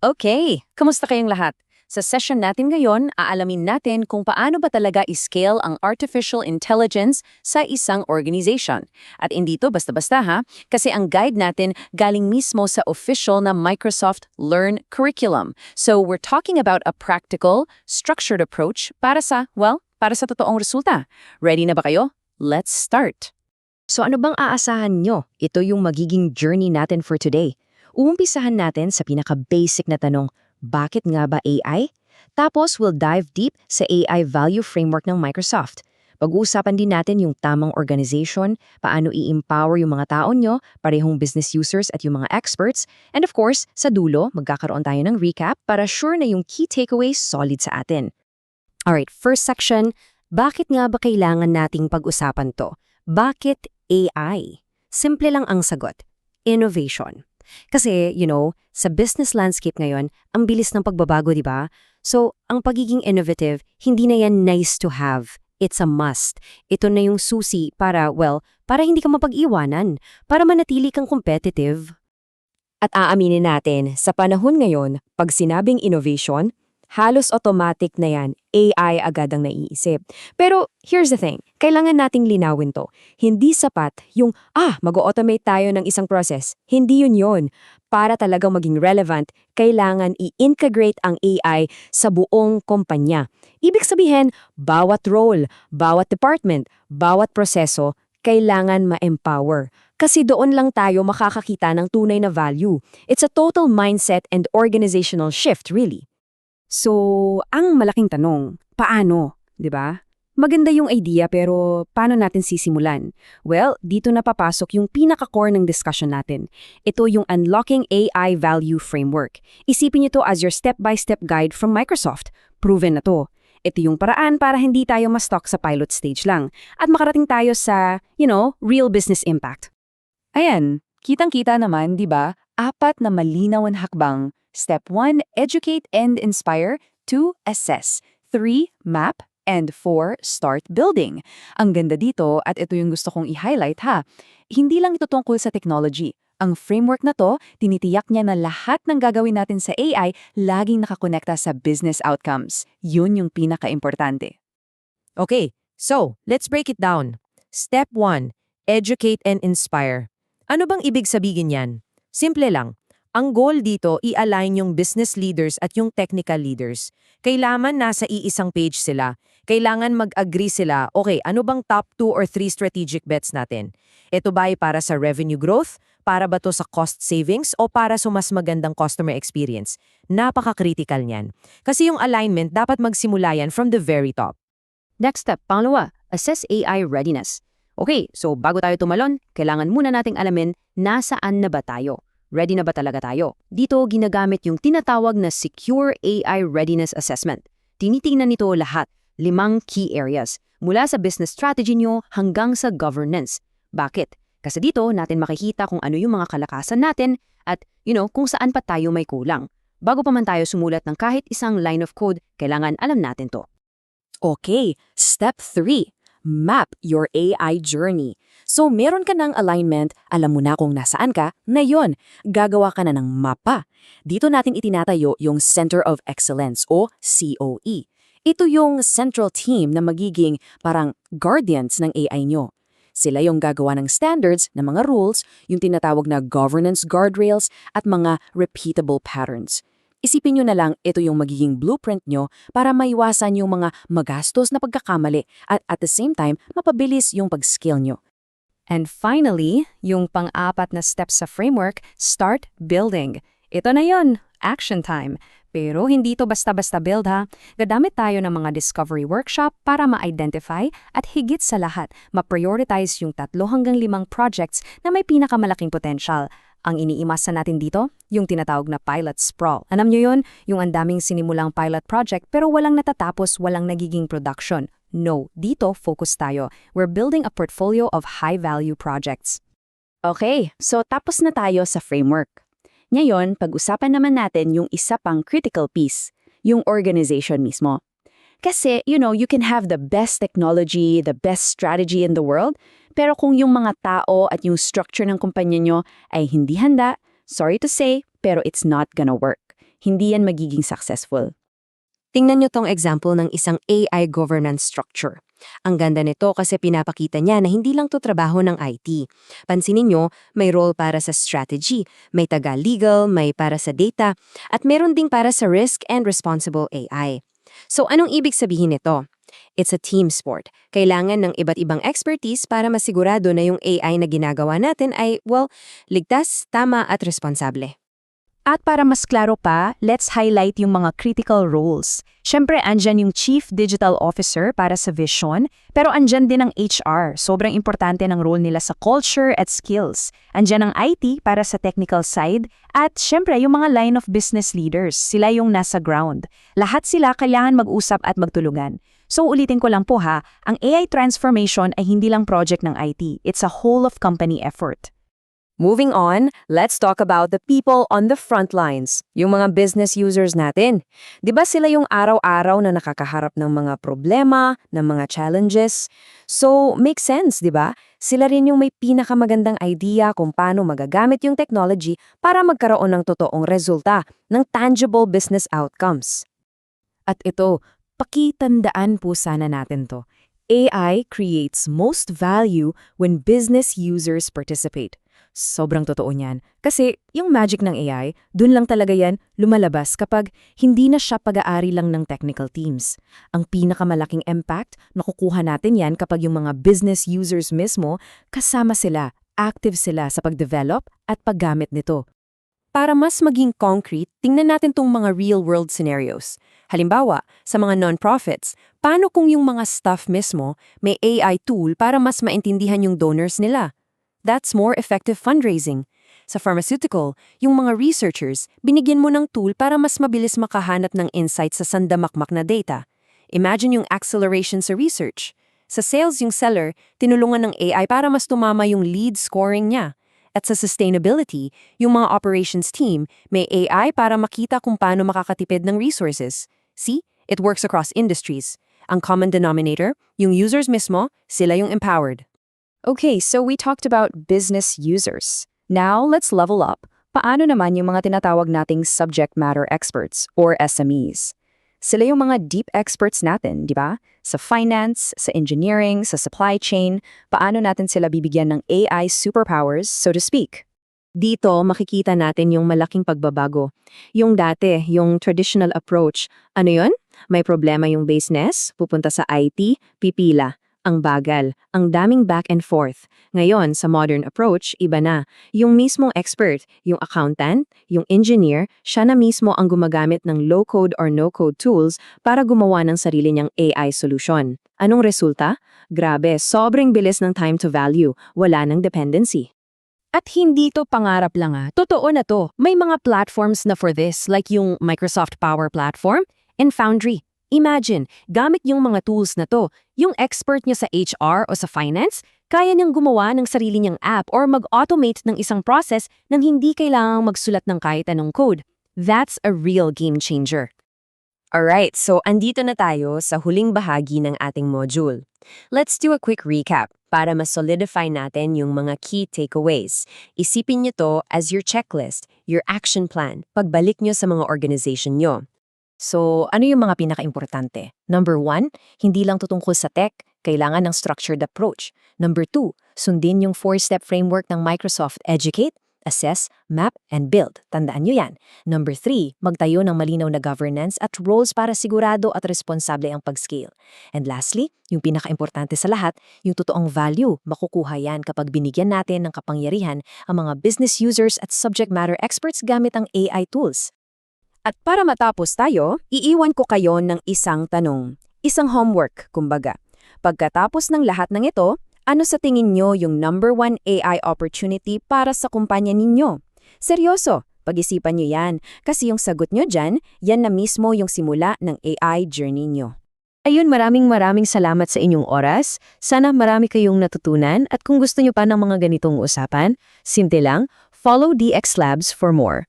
Okay, kamusta kayong lahat? Sa session natin ngayon, aalamin natin kung paano ba talaga i-scale ang artificial intelligence sa isang organization. At hindi to basta-basta ha, kasi ang guide natin galing mismo sa official na Microsoft Learn curriculum. So we're talking about a practical, structured approach para sa totoong resulta. Ready na ba kayo? Let's start! So ano bang aasahan nyo? Ito yung magiging journey natin for today. Uumpisahan natin sa pinaka-basic na tanong, bakit nga ba AI? Tapos we'll dive deep sa AI value framework ng Microsoft. Pag-uusapan din natin yung tamang organization, paano i-empower yung mga tao nyo, parehong business users at yung mga experts, and of course, sa dulo, magkakaroon tayo ng recap para sure na yung key takeaways solid sa atin. Alright, first section, bakit nga ba kailangan nating pag-usapan to? Bakit AI? Simple lang ang sagot, innovation. Kasi, sa business landscape ngayon, ang bilis ng pagbabago, di ba? So, ang pagiging innovative, hindi na yan nice to have. It's a must. Ito na yung susi para hindi ka mapag-iwanan, para manatili kang competitive. At aaminin natin, sa panahon ngayon, pag sinabing innovation, halos automatic na yan, AI agad ang naiisip. Pero here's the thing, kailangan nating linawin to. Hindi sapat yung, mag-automate tayo ng isang process. Hindi yun. Para talagang maging relevant, kailangan i-integrate ang AI sa buong kumpanya. Ibig sabihin, bawat role, bawat department, bawat proseso, kailangan ma-empower. Kasi doon lang tayo makakakita ng tunay na value. It's a total mindset and organizational shift, really. So, ang malaking tanong, paano, 'di ba? Maganda yung idea pero paano natin sisimulan? Well, dito na papasok yung pinaka-core ng discussion natin. Ito yung Unlocking AI Value Framework. Isipin niyo to as your step-by-step guide from Microsoft. Proven na to. Ito yung paraan para hindi tayo ma-stuck sa pilot stage lang at makarating tayo sa, real business impact. Ayan, kitang-kita naman, di ba? 4 na malinaw na hakbang. Step 1, educate and inspire. 2, assess. 3, map. And 4, start building. Ang ganda dito at ito yung gusto kong i-highlight ha. Hindi lang ito tungkol sa technology. Ang framework na to, tinitiyak niya na lahat ng gagawin natin sa AI laging nakakonekta sa business outcomes. Yun yung pinaka-importante. Okay, so let's break it down. Step 1, educate and inspire. Ano bang ibig sabihin yan? Simple lang. Ang goal dito, i-align yung business leaders at yung technical leaders. Kailangan nasa iisang page sila. Kailangan mag-agree sila, okay, ano bang top 2 or 3 strategic bets natin? Ito ba ay para sa revenue growth? Para ba to sa cost savings? O para sa mas magandang customer experience? Napaka-critical niyan. Kasi yung alignment dapat magsimula yan from the very top. Next step, pangalawa, assess AI readiness. Okay, so bago tayo tumalon, kailangan muna nating alamin nasaan na ba tayo. Ready na ba talaga tayo? Dito ginagamit yung tinatawag na Secure AI Readiness Assessment. Tinitingnan nito lahat, 5 key areas, mula sa business strategy nyo hanggang sa governance. Bakit? Kasi dito natin makikita kung ano yung mga kalakasan natin at kung saan pa tayo may kulang. Bago pa man tayo sumulat ng kahit isang line of code, kailangan alam natin to. Okay, step 3. Map your AI journey. So meron ka ng alignment, alam mo na kung nasaan ka, ngayon, gagawa ka na ng mapa. Dito natin itinatayo yung Center of Excellence o COE. Ito yung central team na magiging parang guardians ng AI nyo. Sila yung gagawa ng standards, ng mga rules, yung tinatawag na governance guardrails at mga repeatable patterns. Isipin nyo na lang ito yung magiging blueprint nyo para maiwasan yung mga magastos na pagkakamali at the same time, mapabilis yung pag-scale nyo. And finally, yung pang-apat na step sa framework, start building. Ito na yon, action time. Pero hindi to basta-basta build ha. Gagamit tayo ng mga discovery workshop para ma-identify at higit sa lahat, ma-prioritize yung 3 hanggang 5 projects na may pinakamalaking potential. Ang iniimasa natin dito, yung tinatawag na pilot sprawl. Alam nyo yun, yung andaming sinimulang pilot project pero walang natatapos, walang nagiging production. No, dito focus tayo. We're building a portfolio of high-value projects. Okay, so tapos na tayo sa framework. Ngayon, pag-usapan naman natin yung isa pang critical piece, yung organization mismo. Kasi, you can have the best technology, the best strategy in the world, pero kung yung mga tao at yung structure ng kumpanya nyo ay hindi handa, sorry to say, pero it's not gonna work. hindi yan magiging successful. Tingnan nyo tong example ng isang AI governance structure. Ang ganda nito kasi pinapakita niya na hindi lang to trabaho ng IT. Pansinin nyo, may role para sa strategy, may taga-legal, may para sa data, at meron ding para sa risk and responsible AI. So anong ibig sabihin nito? It's a team sport. Kailangan ng iba't ibang expertise para masigurado na yung AI na ginagawa natin ay, ligtas, tama at responsable. At para mas klaro pa, let's highlight yung mga critical roles. Siyempre, andyan yung Chief Digital Officer para sa vision, pero andyan din ang HR. Sobrang importante ng role nila sa culture at skills. Andyan ang IT para sa technical side, at siyempre yung mga line of business leaders, sila yung nasa ground. Lahat sila kailangan mag-usap at magtulungan. So ulitin ko lang po ha, ang AI transformation ay hindi lang project ng IT. It's a whole of company effort. Moving on, let's talk about the people on the front lines, yung mga business users natin. 'Di ba sila yung araw-araw na nakakaharap ng mga problema, ng mga challenges? So, makes sense, 'di ba? Sila rin yung may pinakamagandang idea kung paano magagamit yung technology para magkaroon ng totoong resulta, ng tangible business outcomes. At ito, pakitandaan po sana natin to. AI creates most value when business users participate. Sobrang totoo niyan. Kasi yung magic ng AI, dun lang talaga yan lumalabas kapag hindi na siya pag-aari lang ng technical teams. Ang pinakamalaking impact, nakukuha natin yan kapag yung mga business users mismo, kasama sila, active sila sa pag-develop at paggamit nito. Para mas maging concrete, tingnan natin tong mga real-world scenarios. Halimbawa, sa mga non-profits, paano kung yung mga staff mismo may AI tool para mas maintindihan yung donors nila? That's more effective fundraising. Sa pharmaceutical, yung mga researchers, binigyan mo ng tool para mas mabilis makahanap ng insights sa sandamakmak na data. Imagine yung acceleration sa research. Sa sales, yung seller, tinulungan ng AI para mas tumama yung lead scoring niya. At sa sustainability, yung mga operations team, may AI para makita kung paano makakatipid ng resources. See? It works across industries. Ang common denominator, yung users mismo, sila yung empowered. Okay, so we talked about business users. Now, let's level up. Paano naman yung mga tinatawag nating subject matter experts or SMEs? Sila yung mga deep experts natin, di ba? Sa finance, sa engineering, sa supply chain, paano natin sila bibigyan ng AI superpowers, so to speak? Dito, makikita natin yung malaking pagbabago. Yung dati, yung traditional approach, ano yun? May problema yung business, pupunta sa IT, pipila. Ang bagal, ang daming back and forth. Ngayon, sa modern approach, iba na. Yung mismong expert, yung accountant, yung engineer, siya na mismo ang gumagamit ng low-code or no-code tools para gumawa ng sarili niyang AI solution. Anong resulta? Grabe, sobrang bilis ng time to value. Wala ng dependency. At hindi to pangarap lang Totoo na to. May mga platforms na for this like yung Microsoft Power Platform and Foundry. Imagine, gamit yung mga tools na to, yung expert niya sa HR o sa finance, kaya niyang gumawa ng sarili niyang app or mag-automate ng isang process nang hindi kailangang magsulat ng kahit anong code. That's a real game changer. Alright, so andito na tayo sa huling bahagi ng ating module. Let's do a quick recap para mas solidify natin yung mga key takeaways. Isipin niyo to as your checklist, your action plan, pagbalik niyo sa mga organization niyo. So, ano yung mga pinaka-importante? Number 1, hindi lang tutungkol sa tech, kailangan ng structured approach. Number 2, sundin yung 4-step framework ng Microsoft Educate, Assess, Map, and Build. Tandaan nyo yan. Number 3, magtayo ng malinaw na governance at roles para sigurado at responsable ang pag-scale. And lastly, yung pinaka-importante sa lahat, yung totoong value, makukuha yan kapag binigyan natin ng kapangyarihan ang mga business users at subject matter experts gamit ang AI tools. At para matapos tayo, iiwan ko kayo ng isang tanong. Isang homework, kumbaga. Pagkatapos ng lahat ng ito, ano sa tingin nyo yung number 1 AI opportunity para sa kumpanya ninyo? Seryoso, pag-isipan nyo yan. Kasi yung sagot nyo dyan, yan na mismo yung simula ng AI journey nyo. Ayun, maraming salamat sa inyong oras. Sana marami kayong natutunan at kung gusto nyo pa ng mga ganitong usapan, simple lang, follow DX Labs for more.